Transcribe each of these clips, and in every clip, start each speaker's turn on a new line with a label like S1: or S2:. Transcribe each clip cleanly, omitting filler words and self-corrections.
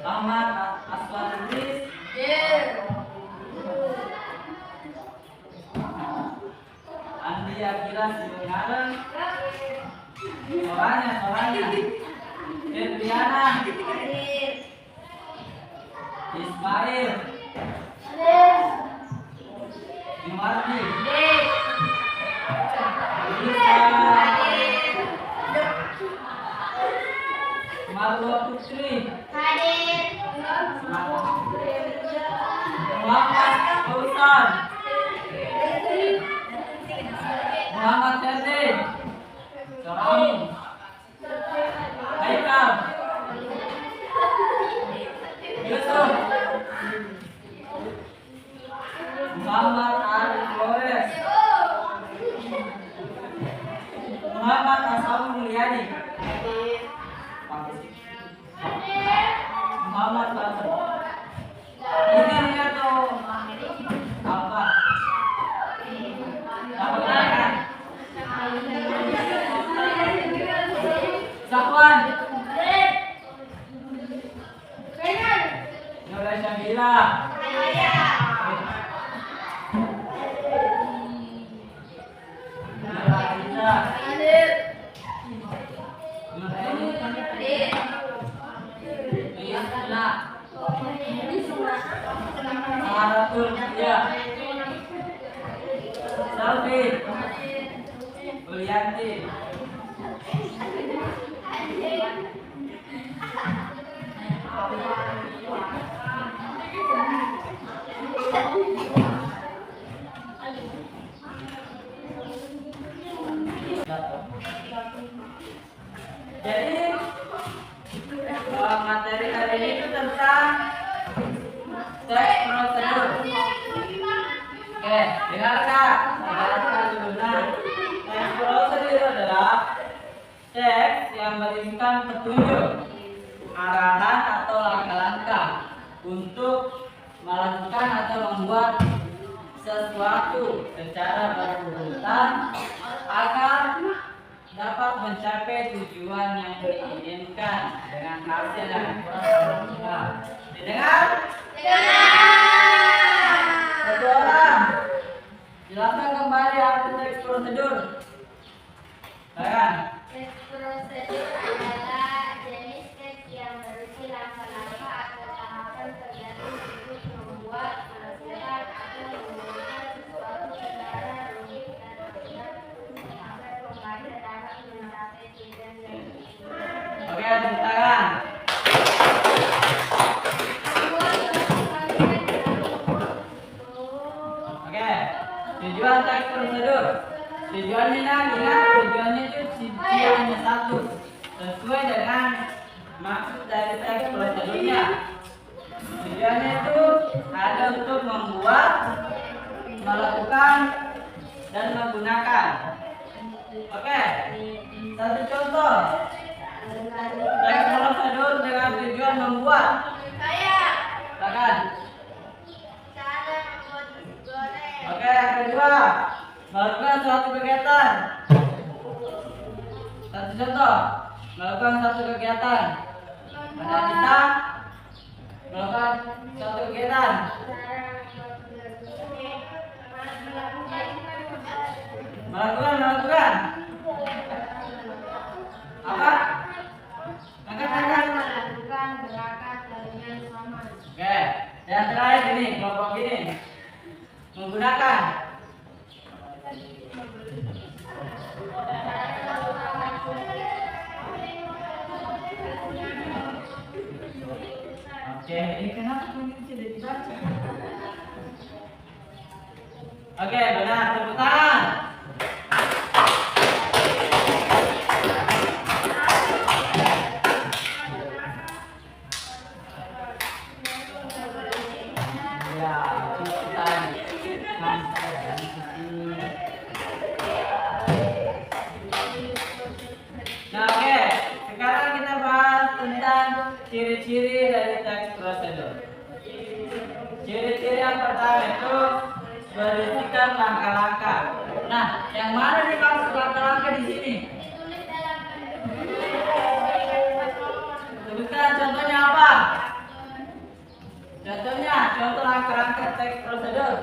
S1: Ahmad Aswad Idris. Andi Akira Sibunaran. Soalnya. Febriana. Ismail. Jumardi. Marwa Putri. Muhammad Fauzan. Muhammad Ferdi. Sorami. Haikal. Yusuf. Muhammad Arif Flores. Muhammad Asal Mulyadi. Muhammad Basri. Ini dia tuh apa? Apa? Zakwan. Nurul Syamila. Selvi Ulianti. Jadi materi hari ini itu tentang teks prosedur. Oke, dengarkan dulu. Nah, teks prosedur adalah teks yang berisikan petunjuk, arahan atau langkah-langkah untuk melakukan atau membuat sesuatu secara berurutan agar dapat mencapai tujuan yang diinginkan dengan hasil yang optimal. Didengar? Satu orang jelaskan kembali arti teks prosedur. Silakan.
S2: Teks prosedur adalah jenis teks yang berisi langkah-langkah atau tahapan tergantung untuk membuat, melakukan atau menggunakan sesuatu secara rumit dan akurat agar pembaca dapat mencapai tujuan yang diinginkan.
S1: Oke, tepuk tangan. Oke, tujuan teks prosedur. Tujuannya tujuannya itu hanya satu, sesuai dengan maksud dari teks prosedurnya. Tujuannya itu ada untuk membuat, melakukan, dan menggunakan. Oke, satu contoh teks prosedur dengan tujuan membuat. Silakan. Oke, yang kedua, melakukan suatu kegiatan. Satu contoh, melakukan suatu kegiatan. Pada kita melakukan suatu kegiatan. Melakukan. Apa? Angkat.
S2: Melakukan gerakan dengan sama.
S1: Oke, yang terakhir ini, kelompok ini. Menggunakan. Oke, ini kenapa ini tidak dibaca? Oke, benar, tepuk tangan. Ya, kita Nah, oke. Sekarang kita bahas tentang ciri-ciri dari teks prosedur. Ciri-ciri yang pertama itu berisikan langkah-langkah. Nah, yang mana nih maksud langkah-langkah di sini? Sebutkan contohnya apa? teks prosedur?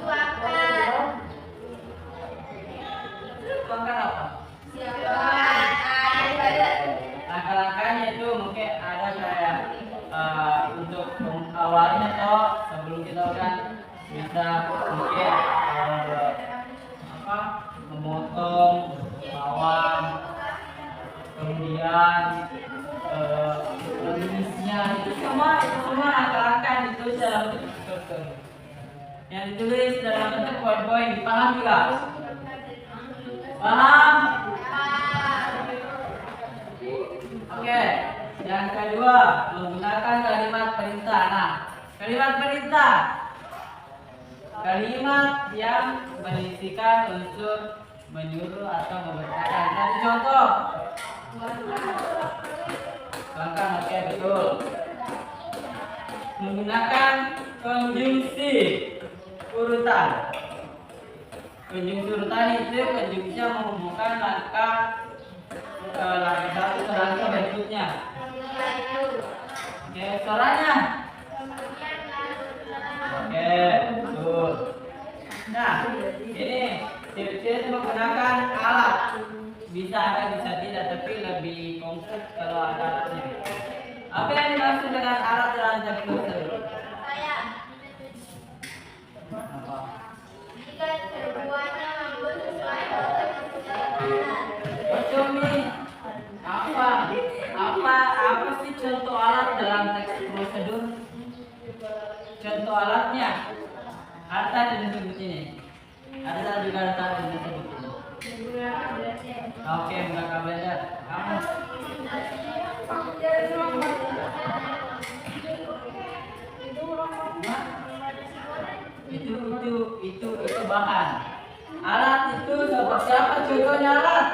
S2: Tuangkan.
S1: Tuangkan apa?
S2: Tuangkan air.
S1: Langkah-langkahnya itu mungkin ada kayak untuk awalnya toh sebelum kita kan bisa mungkin memotong bawang, kemudian menulisnya itu semua langkah-langkah itu dalam bentuk yang ditulis dalam bentuk poin-poin. Dipaham juga? Paham? Oke, yang kedua menggunakan kalimat perintah. Nah, kalimat perintah, kalimat yang berisikan unsur menyuruh atau memerintahkan. Satu contoh. Contoh, oke, betul. Menggunakan konjungsi urutan. Konjungsi urutan itu konjungsinya menghubungkan langkah satu ke langkah berikutnya. Oke, suaranya. Oke, betul. Nah, ini tips menggunakan alat. Bisa ada, bisa tidak, tapi lebih konkret kalau ada alatnya. Apa yang dimaksud dengan alat dalam teks prosedur?
S2: Jika keduanya mampu sesuai proses perjalanan.
S1: Cumi, apa sih contoh alat dalam teks prosedur? Contoh alatnya ada di buku ini. Ada juga ada di buku ini. Oke, menggunakan belajar. Kamu itu bahan. Alat itu seperti apa contohnya alat?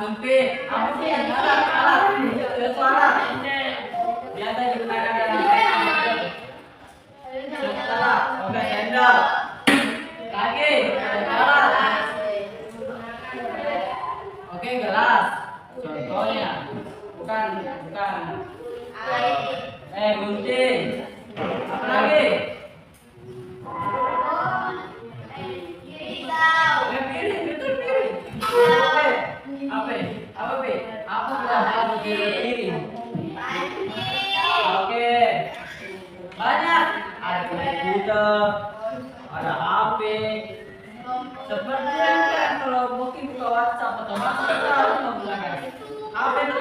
S1: Sumpit. Apa sih alat? Contoh alat. Biasa digunakan dalam contoh alat. Oke, sendal. Kaki, alat. Oke, gelas. Contohnya bukan. Gunting. Apa lagi? Piring, betul piring. Apa harus piring? Oke. Banyak. Ada komputer, ada HP. Seperti kan kalau mungkin buka WhatsApp atau masuk kita harus menggunakan HP itu.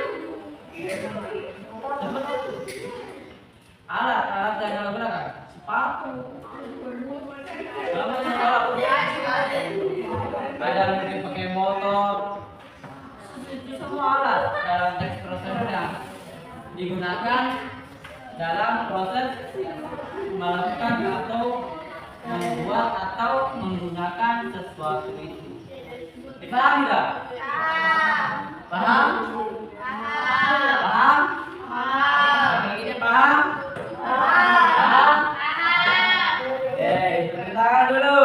S1: Seperti alat yang kita gunakan sepatu. Ada mungkin pakai motor. Itu semua alat dalam teks prosedur yang digunakan dalam proses melakukan atau membuat atau menggunakan sesuatu itu. Dipahami nggak? Paham? Paham? Ini paham? Paham? Tepuk tangan dulu.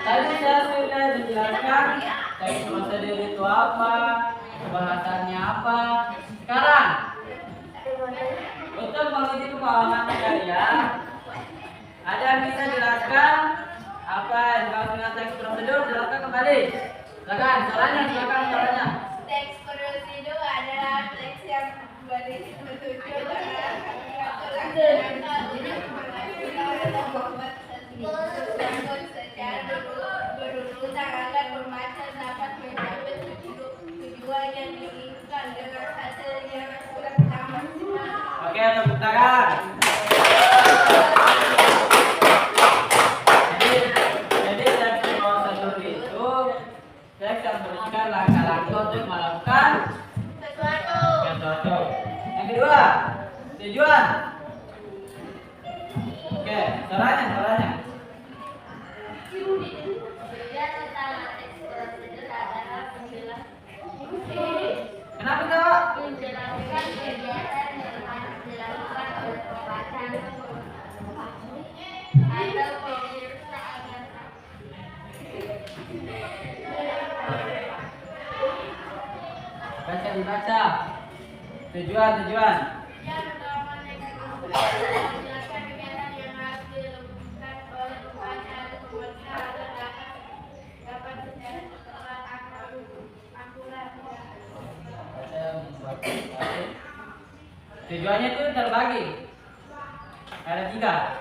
S1: Tadi saya sudah dijelaskan teks prosedur itu apa, bahasannya apa. Sekarang untuk menguji pemahaman kalian, ada yang bisa jelaskan apa yang dimaksud dengan teks prosedur? Jelaskan kembali. Silakan, caranya.
S2: Teks prosedur adalah teks yang berisi petunjuk dalam secara berurutan agar pembaca dapat mencapai tujuan yang diinginkan dengan hasil yang akurat dan maksimal.
S1: Oke, tepuk tangan. Jadi teks prosedur itu teks yang berisikan langkah-langkah untuk melakukan sesuatu. Yang kedua, tujuan. Oke, caranya.
S2: Tujuan utama teks prosedur adalah
S1: Kenapa Kak?
S2: menjelaskan kegiatan yang harus dilakukan oleh pembaca atau pemirsa agar
S1: dibaca. Tujuan.
S2: Menjelaskan kegiatan yang harus dilakukan oleh pembaca atau pembaca agar dapat secara tepat akurat.
S1: Tujuannya itu terbagi. Ada 3.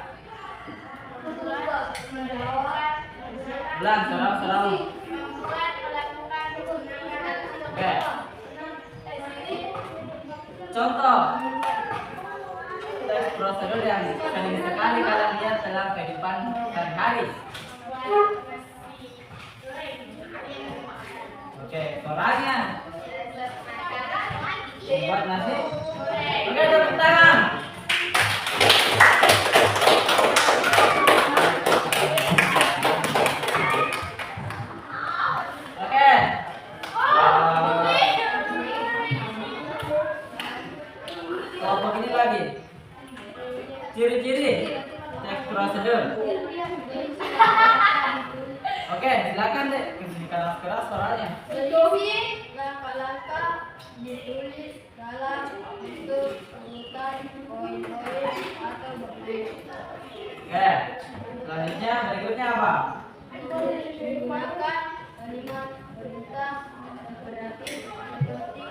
S1: Ulang, salam.
S2: Membuat, melakukan, menggunakan.
S1: Oke. Contoh teks prosedur yang sering sekali kalian lihat dalam kehidupan sehari-hari. Oke, soalnya membuat nasi. Oke, tepuk tangan. Oke. Kelompok ini lagi. Ciri-ciri teks prosedur. Oke, silakan deh. Keras suaranya.
S2: Langkah-langkah ditulis dalam bentuk urutan poin-poin atau bermain.
S1: Oke. Selanjutnya berikutnya apa?
S2: Menggunakan kalimat perintah imperatif seperti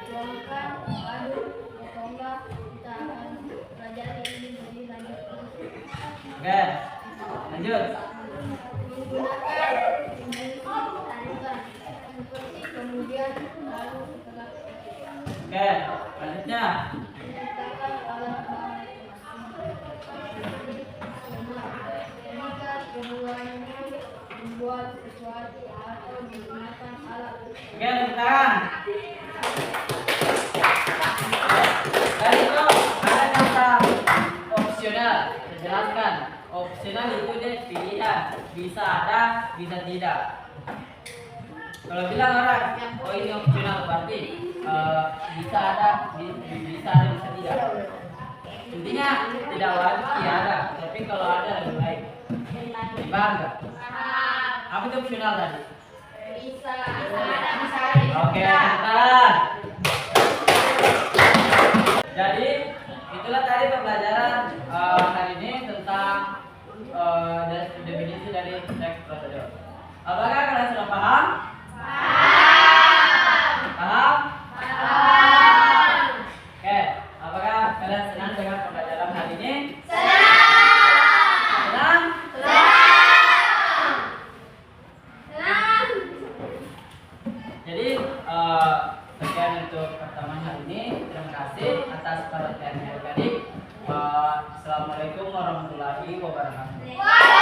S2: tuangkan, aduk, atau enggak kita akan pelajari ini lebih lanjut.
S1: Oke. Lanjut.
S2: Menggunakan tarikan seperti kemudian lalu setelah.
S1: Oke. Selanjutnya.
S2: Menciptakan alat bahan jika keduanya membuat sesuatu atau menggunakan alat.
S1: Oke, tepuk tangan. Dan itu ada kata opsional. Jelaskan. Opsional itu dia pilihan. Bisa ada, bisa tidak. Kalau bilang orang, oh ini opsional berarti bisa ada, bisa tidak. Intinya tidak wajib ada, tapi kalau ada lebih baik. Paham nggak? Apa itu opsional tadi?
S2: Bisa ada, bisa ada.
S1: Oke, bentar. Jadi itulah tadi pembelajaran hari ini tentang definisi dari teks prosedur. Apakah kalian sudah paham? Paham? Oke, apakah kalian senang dengan pembelajaran hari ini? Senang? Jadi sekian untuk pertemuan hari ini. Terima kasih atas perhatiannya adik-adik. Assalamualaikum warahmatullahi wabarakatuh.